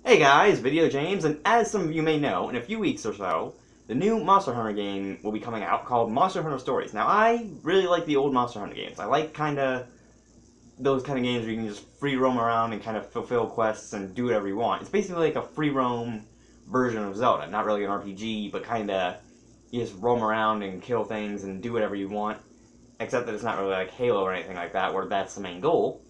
Hey guys, VideoJames, and as some of you may know, in a few weeks or so, the new Monster Hunter game will be coming out called Monster Hunter Stories. Now, I really like the old Monster Hunter games. I like those kind of games where you can just free roam around and kind of fulfill quests and do whatever you want. It's basically like a free roam version of Zelda. Not really an RPG, but you just roam around and kill things and do whatever you want. Except that it's not really like Halo or anything like that, where that's the main goal.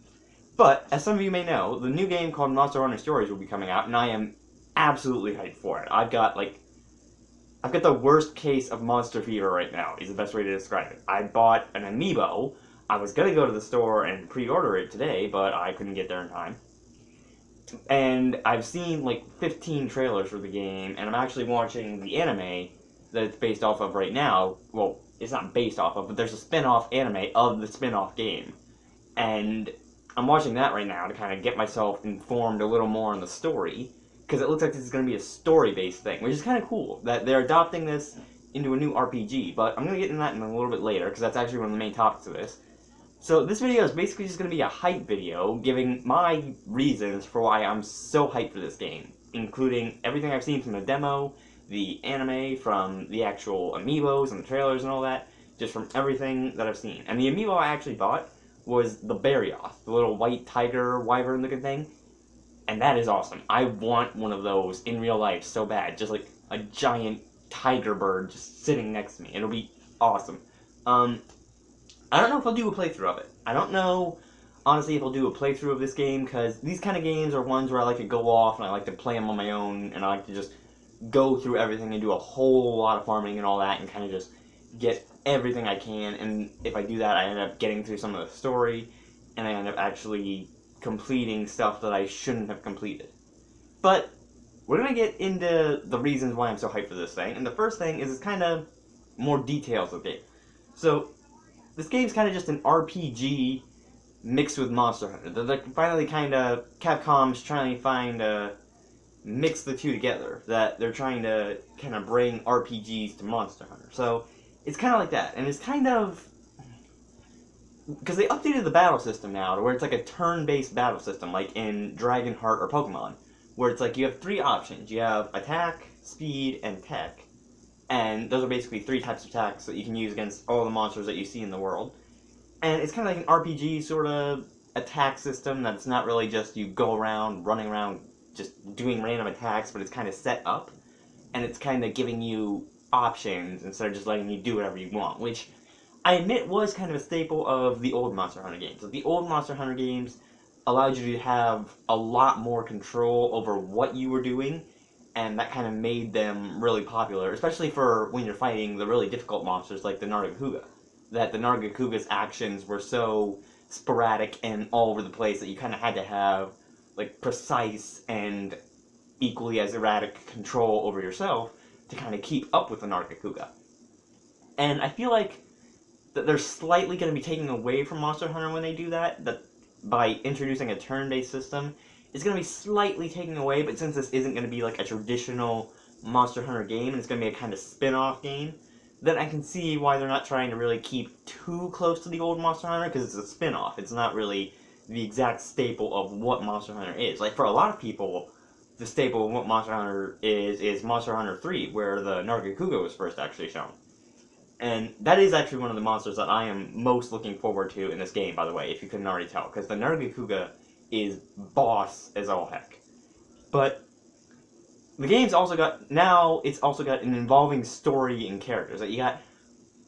But, as some of you may know, the new game called Monster Hunter Stories will be coming out, and I am absolutely hyped for it. I've got the worst case of monster fever right now, is the best way to describe it. I bought an amiibo. I was gonna go to the store and pre-order it today, but I couldn't get there in time. And I've seen like 15 trailers for the game, and I'm actually watching the anime that it's based off of right now. Well, it's not based off of, but there's a spin-off anime of the spin-off game. And I'm watching that right now to kind of get myself informed a little more on the story, because it looks like this is going to be a story-based thing, which is kind of cool, that they're adopting this into a new RPG, but I'm going to get into that in a little bit later, because that's actually one of the main topics of this. So this video is basically just going to be a hype video, giving my reasons for why I'm so hyped for this game, including everything I've seen from the demo, the anime, from the actual amiibos and the trailers and all that, just from everything that I've seen. And the amiibo I actually bought was the Barioth, the little white tiger wyvern looking thing, and that is awesome. I want one of those in real life so bad, just like a giant tiger bird just sitting next to me. It'll be awesome. I don't know if I'll do a playthrough of it. I don't know, honestly, if I'll do a playthrough of this game, because these kind of games are ones where I like to go off and I like to play them on my own, and I like to just go through everything and do a whole lot of farming and all that, and kind of just get everything I can, and if I do that, I end up getting through some of the story, and I end up actually completing stuff that I shouldn't have completed. But we're going to get into the reasons why I'm so hyped for this thing, and the first thing is it's kind of more details of the game. So, this game's kind of just an RPG mixed with Monster Hunter. They're finally Capcom's trying to mix the two together, that they're trying to kind of bring RPGs to Monster Hunter. So, it's kind of like that, and it's kind of, because they updated the battle system now to where it's like a turn-based battle system, like in Dragon Heart or Pokemon, where it's like you have three options. You have attack, speed, and tech, and those are basically three types of attacks that you can use against all the monsters that you see in the world. And it's kind of like an RPG sort of attack system that's not really just you go around, running around, just doing random attacks, but it's kind of set up, and it's kind of giving you options instead of just letting you do whatever you want, which I admit was kind of a staple of the old Monster Hunter games. So the old Monster Hunter games allowed you to have a lot more control over what you were doing, and that kind of made them really popular, especially for when you're fighting the really difficult monsters like the Nargacuga. That the Nargacuga's actions were so sporadic and all over the place that you kind of had to have like precise and equally as erratic control over yourself to kind of keep up with the Nargacuga. And I feel like that they're slightly going to be taking away from Monster Hunter when they do that, that by introducing a turn-based system, it's going to be slightly taking away, but since this isn't going to be like a traditional Monster Hunter game, and it's going to be a kind of spin-off game, then I can see why they're not trying to really keep too close to the old Monster Hunter, because it's a spin-off. It's not really the exact staple of what Monster Hunter is. Like, for a lot of people, the staple of what Monster Hunter is Monster Hunter 3, where the Nargacuga was first actually shown. And that is actually one of the monsters that I am most looking forward to in this game, by the way, if you couldn't already tell, because the Nargacuga is boss as all heck. But the game's also got an involving story and characters. Like, you got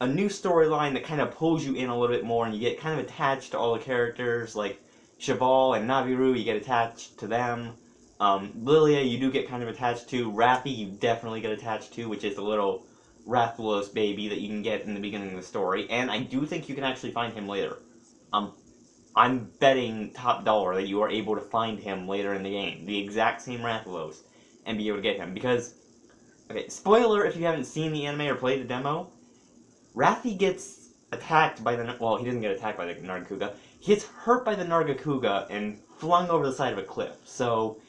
a new storyline that kind of pulls you in a little bit more, and you get kind of attached to all the characters, like Cheval and Naviru, you get attached to them. Lilia, you do get kind of attached to. Raffi, you definitely get attached to, which is the little Rathalos baby that you can get in the beginning of the story. And I do think you can actually find him later. I'm betting top dollar that you are able to find him later in the game. The exact same Rathalos. And be able to get him. Because, okay, spoiler if you haven't seen the anime or played the demo, Raffi gets attacked by the, well, he doesn't get attacked by the Nargacuga. He gets hurt by the Nargacuga and flung over the side of a cliff. So,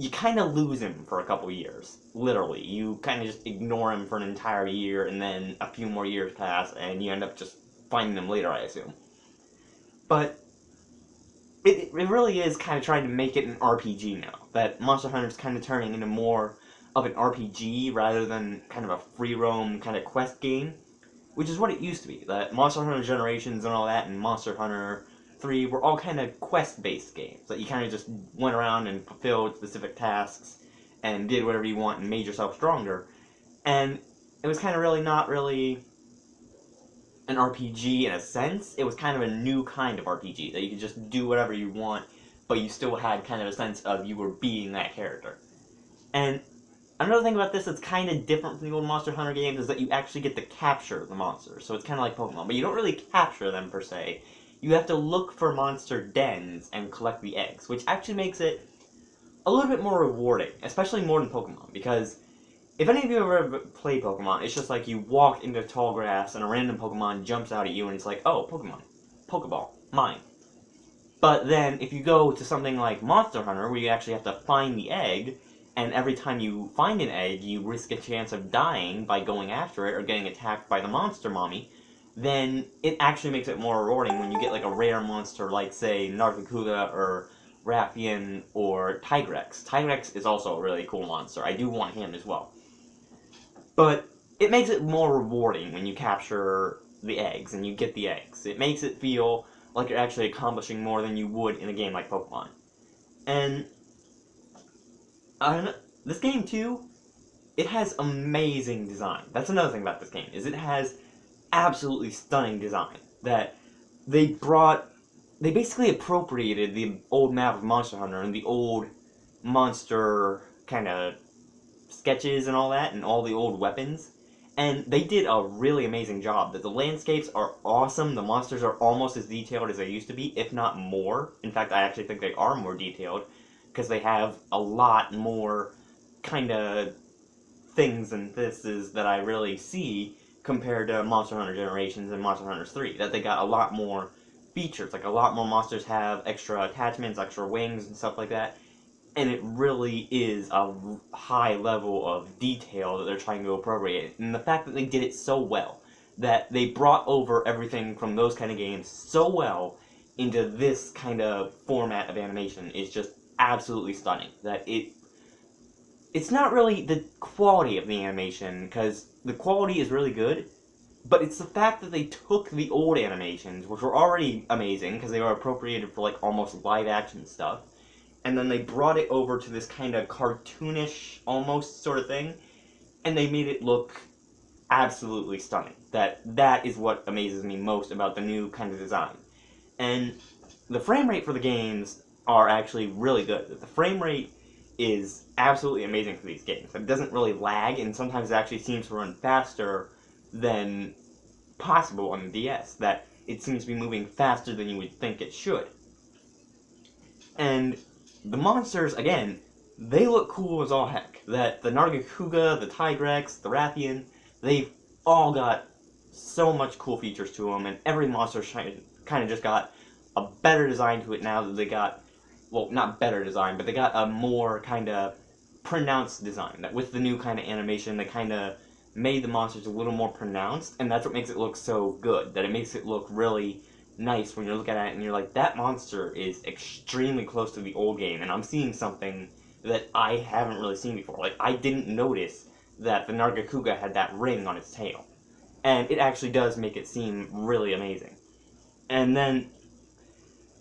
you kind of lose him for a couple years. Literally. You kind of just ignore him for an entire year, and then a few more years pass, and you end up just finding him later, I assume. But it really is kind of trying to make it an RPG now. That Monster Hunter is kind of turning into more of an RPG rather than kind of a free roam kind of quest game, which is what it used to be. That Monster Hunter Generations and all that, and Monster Hunter 3 were all kind of quest-based games that you kind of just went around and fulfilled specific tasks and did whatever you want and made yourself stronger. And it was kind of really not really an RPG in a sense. It was kind of a new kind of RPG that you could just do whatever you want, but you still had kind of a sense of you were being that character. And another thing about this that's kind of different from the old Monster Hunter games is that you actually get to capture the monsters. So it's kind of like Pokemon, but you don't really capture them per se. You have to look for monster dens and collect the eggs, which actually makes it a little bit more rewarding, especially more than Pokemon, because if any of you ever play Pokemon, it's just like you walk into tall grass and a random Pokemon jumps out at you and it's like, oh, Pokemon, Pokeball, mine. But then if you go to something like Monster Hunter, where you actually have to find the egg, and every time you find an egg, you risk a chance of dying by going after it or getting attacked by the monster mommy, then it actually makes it more rewarding when you get like a rare monster like, say, Nargacuga or Rathian or Tigrex. Tigrex is also a really cool monster. I do want him as well. But it makes it more rewarding when you capture the eggs and you get the eggs. It makes it feel like you're actually accomplishing more than you would in a game like Pokemon. And this game too, it has amazing design. That's another thing about this game, is it has absolutely stunning design. That they basically appropriated the old map of Monster Hunter and the old monster kind of sketches and all that, and all the old weapons, and they did a really amazing job. That the landscapes are awesome, the monsters are almost as detailed as they used to be, if not more. In fact, I actually think they are more detailed, because they have a lot more kind of things and thises that I really see compared to Monster Hunter Generations and Monster Hunter 3. That they got a lot more features, like a lot more monsters have extra attachments, extra wings, and stuff like that. And it really is a high level of detail that they're trying to appropriate. And the fact that they did it so well, that they brought over everything from those kind of games so well into this kind of format of animation is just absolutely stunning. That it's not really the quality of the animation, because the quality is really good, but it's the fact that they took the old animations, which were already amazing, because they were appropriated for like almost live action stuff, and then they brought it over to this kind of cartoonish, almost sort of thing, and they made it look absolutely stunning. That is what amazes me most about the new kind of design. And the frame rate for the games are actually really good. The frame rate is absolutely amazing for these games. It doesn't really lag, and sometimes it actually seems to run faster than possible on the DS. That it seems to be moving faster than you would think it should. And the monsters, again, they look cool as all heck. That the Nargacuga, the Tigrex, the Rathian, they've all got so much cool features to them, and every monster kind of just got a better design to it now that they got, well, not better design, but they got a more kind of pronounced design. That with the new kind of animation, they kind of made the monsters a little more pronounced, and that's what makes it look so good. That it makes it look really nice when you're looking at it and you're like, that monster is extremely close to the old game, and I'm seeing something that I haven't really seen before. Like, I didn't notice that the Nargacuga had that ring on its tail. And it actually does make it seem really amazing. And then,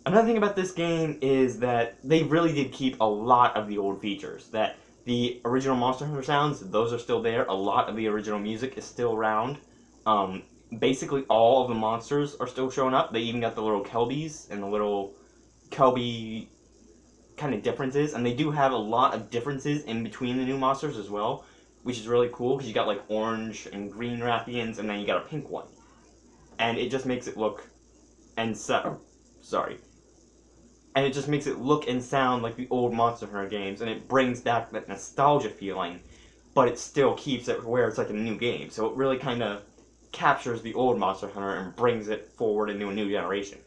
another thing about this game is that they really did keep a lot of the old features. That the original Monster Hunter sounds, those are still there. A lot of the original music is still around. Basically all of the monsters are still showing up. They even got the little Kelbies and the little Kelby kind of differences. And they do have a lot of differences in between the new monsters as well, which is really cool, because you got like orange and green Rathians, and then you got a pink one. And it just makes it look and sorry. And it just makes it look and sound like the old Monster Hunter games, and it brings back that nostalgia feeling, but it still keeps it where it's like a new game. So it really kind of captures the old Monster Hunter and brings it forward into a new generation.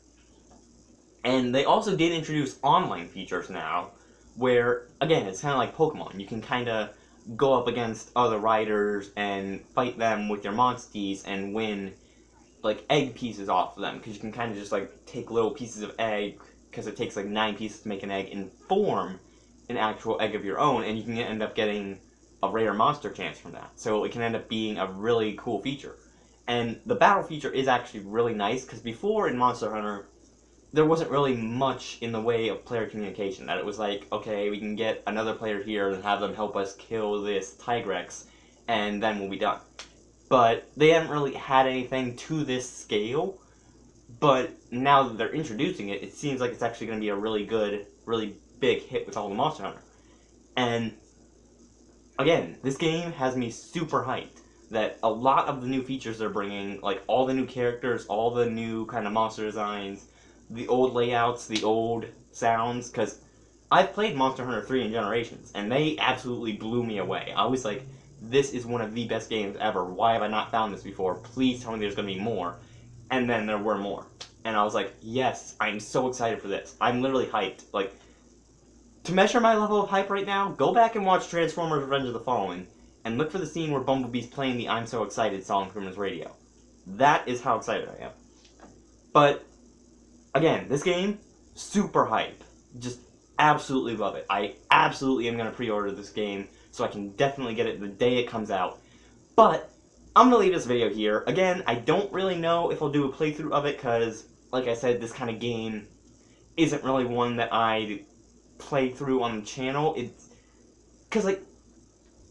And they also did introduce online features now, where, again, it's kind of like Pokemon. You can kind of go up against other riders and fight them with your Monsties and win, like, egg pieces off of them, because you can kind of just, like, take little pieces of egg because it takes like 9 pieces to make an egg, and form an actual egg of your own, and you can end up getting a rare monster chance from that. So it can end up being a really cool feature. And the battle feature is actually really nice, because before in Monster Hunter, there wasn't really much in the way of player communication. That it was like, okay, we can get another player here and have them help us kill this Tigrex, and then we'll be done. But they haven't really had anything to this scale, but now that they're introducing it, it seems like it's actually going to be a really good, really big hit with all the Monster Hunter. And, again, this game has me super hyped that a lot of the new features they're bringing, like all the new characters, all the new kind of monster designs, the old layouts, the old sounds, because I've played Monster Hunter 3 in Generations, and they absolutely blew me away. I was like, this is one of the best games ever. Why have I not found this before? Please tell me there's going to be more. And then there were more. And I was like, yes, I'm so excited for this. I'm literally hyped. Like, to measure my level of hype right now, go back and watch Transformers Revenge of the Fallen, and look for the scene where Bumblebee's playing the I'm So Excited song from his radio. That is how excited I am. But, again, this game, super hype. Just absolutely love it. I absolutely am going to pre-order this game, so I can definitely get it the day it comes out. But, I'm going to leave this video here. Again, I don't really know if I'll do a playthrough of it, because, like I said, this kind of game isn't really one that I play through on the channel. It's, because, like,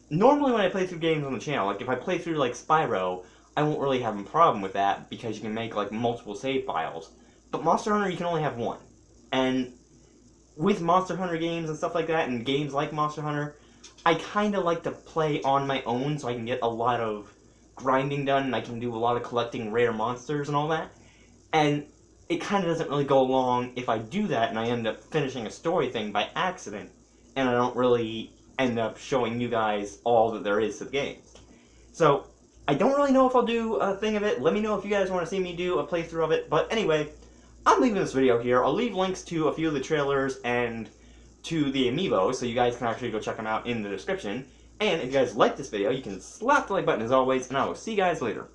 normally when I play through games on the channel, like, if I play through, like, Spyro, I won't really have a problem with that, because you can make, like, multiple save files. But Monster Hunter, you can only have one. And with Monster Hunter games and stuff like that, and games like Monster Hunter, I kind of like to play on my own so I can get a lot of grinding done, and I can do a lot of collecting rare monsters and all that. And it kind of doesn't really go along if I do that and I end up finishing a story thing by accident, and I don't really end up showing you guys all that there is to the game. So, I don't really know if I'll do a thing of it. Let me know if you guys want to see me do a playthrough of it. But anyway, I'm leaving this video here. I'll leave links to a few of the trailers and to the amiibo, so you guys can actually go check them out in the description. And if you guys like this video, you can slap the like button as always, and I will see you guys later.